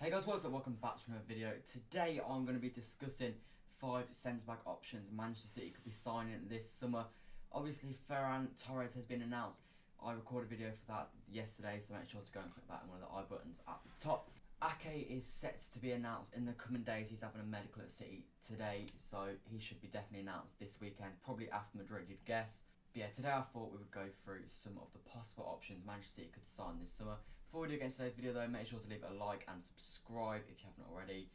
Hey guys, what's up? Welcome back to another video. Today I'm going to be discussing 5 centre-back options Manchester City could be signing this summer. Obviously Ferran Torres has been announced. I recorded a video for that yesterday, so make sure to go and click that in one of the I buttons at the top. Ake is set to be announced in the coming days. He's having a medical at City today, so he should be definitely announced this weekend, probably after Madrid, you'd guess. But yeah, today I thought we would go through some of the possible options Manchester City could sign this summer. Before we do get into today's video though, make sure to leave it a like and subscribe if you haven't already.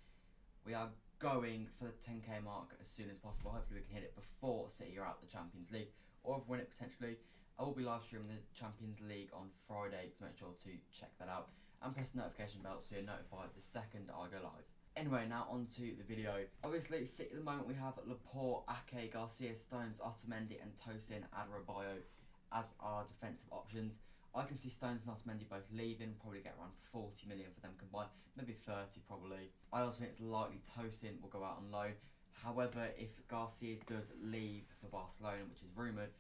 We are going for the 10k mark as soon as possible. Hopefully we can hit it before City are out the Champions League, or win it potentially. I will be live streaming the Champions League on Friday, so make sure to check that out. And press the notification bell so you're notified the second I go live. Anyway, now on to the video. Obviously, City at the moment we have Laporte, Ake, Garcia, Stones, Otamendi and Tosin Adarabioyo as our defensive options. I can see Stones and Otamendi both leaving, probably get around 40 million for them combined, maybe 30 probably. I also think it's likely Tosin will go out on loan. However, if Garcia does leave for Barcelona, which is rumoured,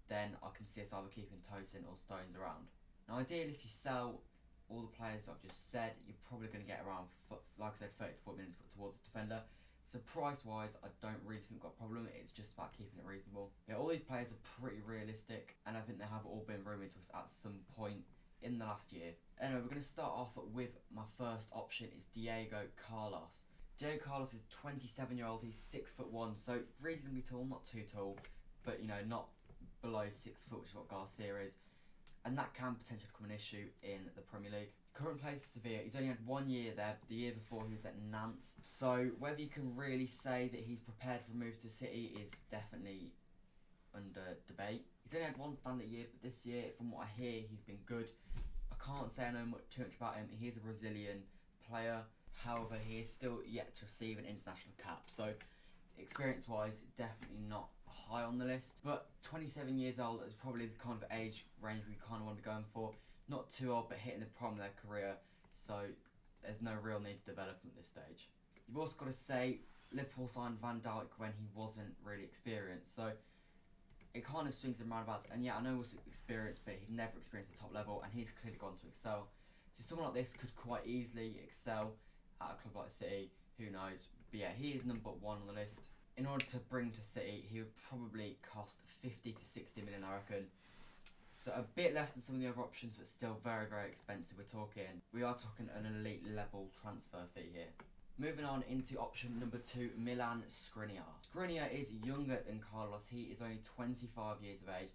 then I can see us either keeping Tosin or Stones around. Now ideally, if you sell all the players that I've just said, you're probably going to get around, like I said, 30 to 40 minutes put towards the defender. So price-wise, I don't really think we've got a problem. It's just about keeping it reasonable. Yeah, all these players are pretty realistic, and I think they have all been rumoured to us at some point in the last year. Anyway, we're going to start off with my first option. Is Diego Carlos. Diego Carlos is 27-year-old. He's 6'1", so reasonably tall, not too tall, but you know, not below 6 foot, which is what Garcia is. And that can potentially become an issue in the Premier League. Current plays for Sevilla. He's only had 1 year there, but the year before he was at Nantes. So whether you can really say that he's prepared for a move to City is definitely under debate. He's only had one standard year, but this year, from what I hear, he's been good. I can't say I know too much about him. He is a Brazilian player. However, he is still yet to receive an international cap. So experience-wise, definitely not high on the list. But 27 years old is probably the kind of age range we kind of want to be going for. Not too old, but hitting the prime of their career. So there's no real need to develop at this stage. You've also got to say Liverpool signed Van Dijk when he wasn't really experienced. So it kind of swings and roundabouts. And yeah, I know he was experienced, but he'd never experienced the top level, and he's clearly gone to excel. So someone like this could quite easily excel at a club like City. Who knows? But yeah, he is number 1 on the list. In order to bring to City, he would probably cost 50 to 60 million, I reckon. So a bit less than some of the other options, but still very, very expensive. We are talking an elite level transfer fee here. Moving on into option number 2, Milan Skriniar. Skriniar is younger than Carlos. He is only 25 years of age.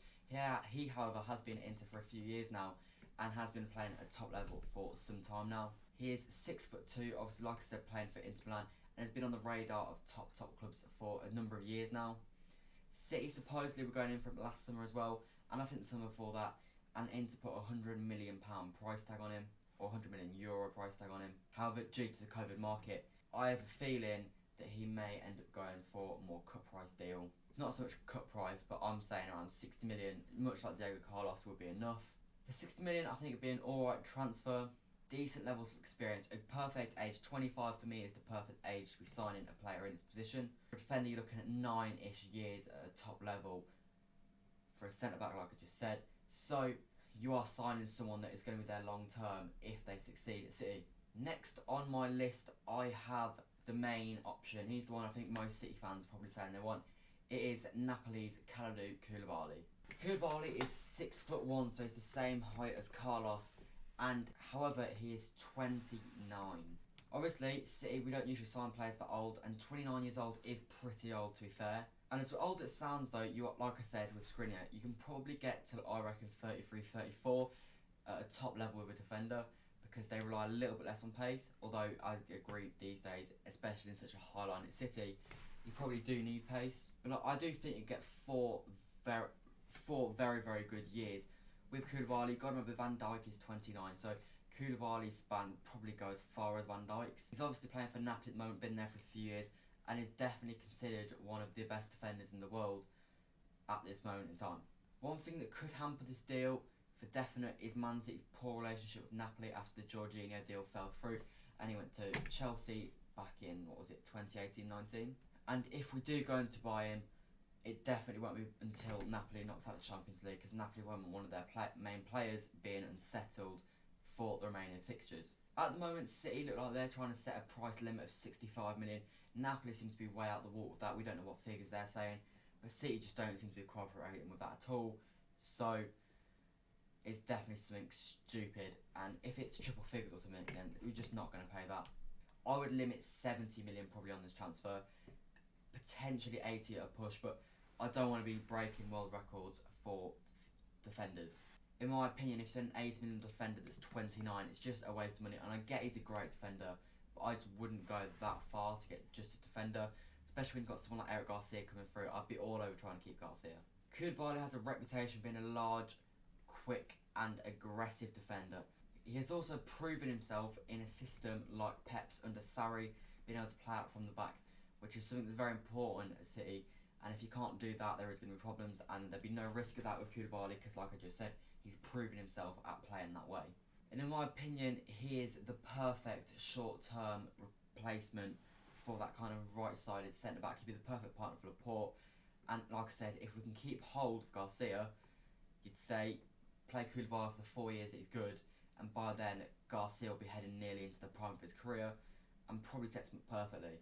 He, however, has been at Inter for a few years now and has been playing at top level for some time now. He is 6'2", obviously, like I said, playing for Inter Milan, and has been on the radar of top clubs for a number of years now. City supposedly were going in for him last summer as well, and I think the summer before that, and Inter put a £100 million price tag on him, or €100 million price tag on him. However, due to the COVID market, I have a feeling that he may end up going for a more cut price deal. Not so much cut price, but I'm saying around 60 million, much like Diego Carlos, would be enough. For 60 million, I think it'd be an alright transfer. Decent levels of experience, a perfect age. 25 for me is the perfect age to be signing a player in this position. For a defender, you're looking at 9-ish years at a top level for a centre-back, like I just said. So you are signing someone that is going to be there long term if they succeed at City. Next on my list, I have the main option. He's the one I think most City fans are probably saying they want. It is Napoli's Kalidou Koulibaly. Koulibaly is 6'1", so he's the same height as Carlos. And however, he is 29. Obviously, City, we don't usually sign players that old, and 29 years old is pretty old, to be fair. And as old as it sounds though, like I said with Skriniar, you can probably get to, I reckon, 33, 34 at a top level with a defender, because they rely a little bit less on pace. Although I agree these days, especially in such a high line at City, you probably do need pace. But I do think you get four very, very good years. With Koulibaly, gotta remember Van Dijk is 29, so Koulibaly's span probably goes as far as Van Dijk's. He's obviously playing for Napoli at the moment, been there for a few years, and is definitely considered one of the best defenders in the world at this moment in time. One thing that could hamper this deal for definite is Man City's poor relationship with Napoli after the Jorginho deal fell through, and he went to Chelsea back in, 2018-19. And if we do go in to buy him, it definitely won't be until Napoli knocks out the Champions League, because Napoli won't want one of their main players being unsettled for the remaining fixtures. At the moment, City look like they're trying to set a price limit of 65 million. Napoli seems to be way out the water with that. We don't know what figures they're saying, but City just don't seem to be cooperating with that at all. So it's definitely something stupid, and if it's triple figures or something, then we're just not going to pay that. I would limit 70 million probably on this transfer, potentially 80 at a push, but I don't want to be breaking world records for defenders. In my opinion, if you send an 80 million defender that's 29, it's just a waste of money. And I get he's a great defender, but I just wouldn't go that far to get just a defender, especially when you've got someone like Eric Garcia coming through. I'd be all over trying to keep Garcia. Koulibaly has a reputation for being a large, quick and aggressive defender. He has also proven himself in a system like Pep's under Sarri, being able to play out from the back, which is something that's very important at City. And if you can't do that, there is going to be problems, and there'd be no risk of that with Koulibaly, because like I just said, he's proven himself at playing that way. And in my opinion, he is the perfect short-term replacement for that kind of right-sided centre-back. He'd be the perfect partner for Laporte. And like I said, if we can keep hold of Garcia, you'd say play Koulibaly for the 4 years that he's good, and by then Garcia will be heading nearly into the prime of his career, and probably sets him up perfectly.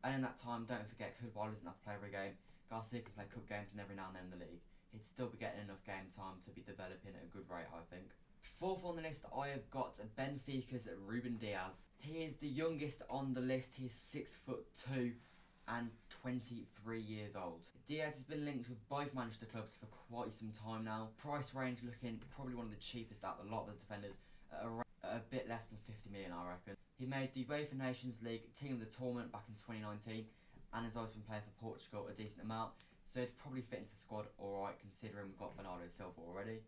And in that time, don't forget, Koulibaly doesn't have to play every game. Garcia can play cup games and every now and then in the league. He'd still be getting enough game time to be developing at a good rate, I think. Fourth on the list, I have got Benfica's Ruben Dias. He is the youngest on the list. He's 6'2" and 23 years old. Dias has been linked with both Manchester clubs for quite some time now. Price range looking probably one of the cheapest out of a lot of the defenders, at a bit less than 50 million, I reckon. He made the UEFA Nations League team of the tournament back in 2019, and has also been playing for Portugal a decent amount, so he'd probably fit into the squad alright, considering we've got Bernardo Silva already.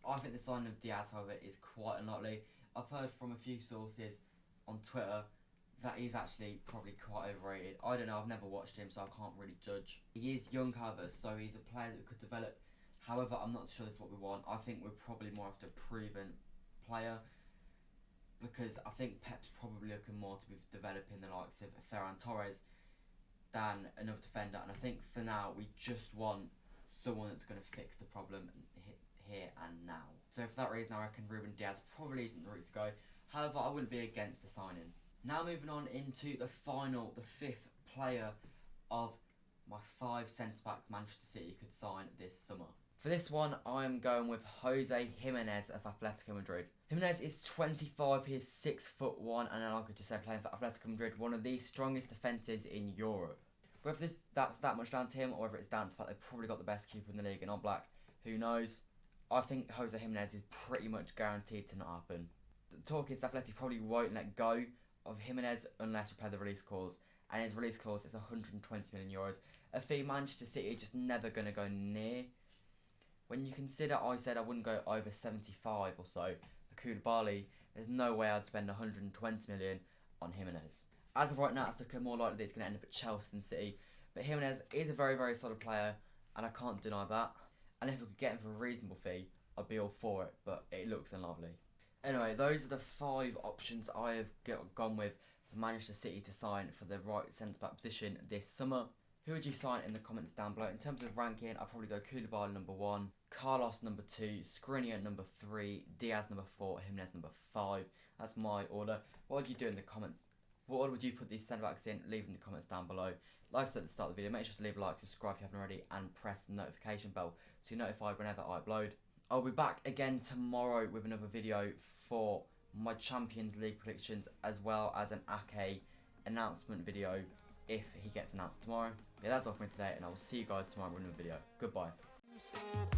I think the signing of Dias, however, is quite unlikely. I've heard from a few sources on Twitter that he's actually probably quite overrated. I don't know, I've never watched him, so I can't really judge. He is young, however, so he's a player that we could develop. However, I'm not sure this is what we want. I think we're probably more after a proven player, because I think Pep's probably looking more to be developing the likes of Ferran Torres than another defender, and I think for now we just want someone that's going to fix the problem here and now. So for that reason, I reckon Ruben Dias probably isn't the route to go. However, I wouldn't be against the signing. Now moving on into the fifth player of my 5 centre-backs Manchester City could sign this summer. For this one, I am going with Jose Jimenez of Atletico Madrid. Jimenez is 25, he is 6'1", and like I just said, playing for Atletico Madrid, one of the strongest defenders in Europe. Whether that's that much down to him, or whether it's down to the fact they've probably got the best keeper in the league and not Black, who knows? I think Jose Jimenez is pretty much guaranteed to not happen. The talk is Atleti probably won't let go of Jimenez unless we play the release clause, and his release clause is 120 million euros, a fee Manchester City are just never going to go near. When you consider I said I wouldn't go over 75 or so for Koulibaly, there's no way I'd spend 120 million on Jimenez. As of right now, it's looking more likely that he's going to end up at Chelsea than City, but Jimenez is a very, very solid player, and I can't deny that. And if we could get him for a reasonable fee, I'd be all for it, but it looks unlovely. Anyway, those are the 5 options I have gone with for Manchester City to sign for the right centre-back position this summer. Who would you sign in the comments down below? In terms of ranking, I'd probably go Koulibaly number 1, Carlos number 2, Skriniar number 3, Dias number 4, Jimenez number 5. That's my order. What would you do in the comments? What order would you put these centre-backs in? Leave in the comments down below. Like I said at the start of the video, make sure to leave a like, subscribe if you haven't already, and press the notification bell so you're notified whenever I upload. I'll be back again tomorrow with another video for my Champions League predictions, as well as an Ake announcement video if he gets announced tomorrow. Yeah, that's all for me today, and I will see you guys tomorrow with another video. Goodbye.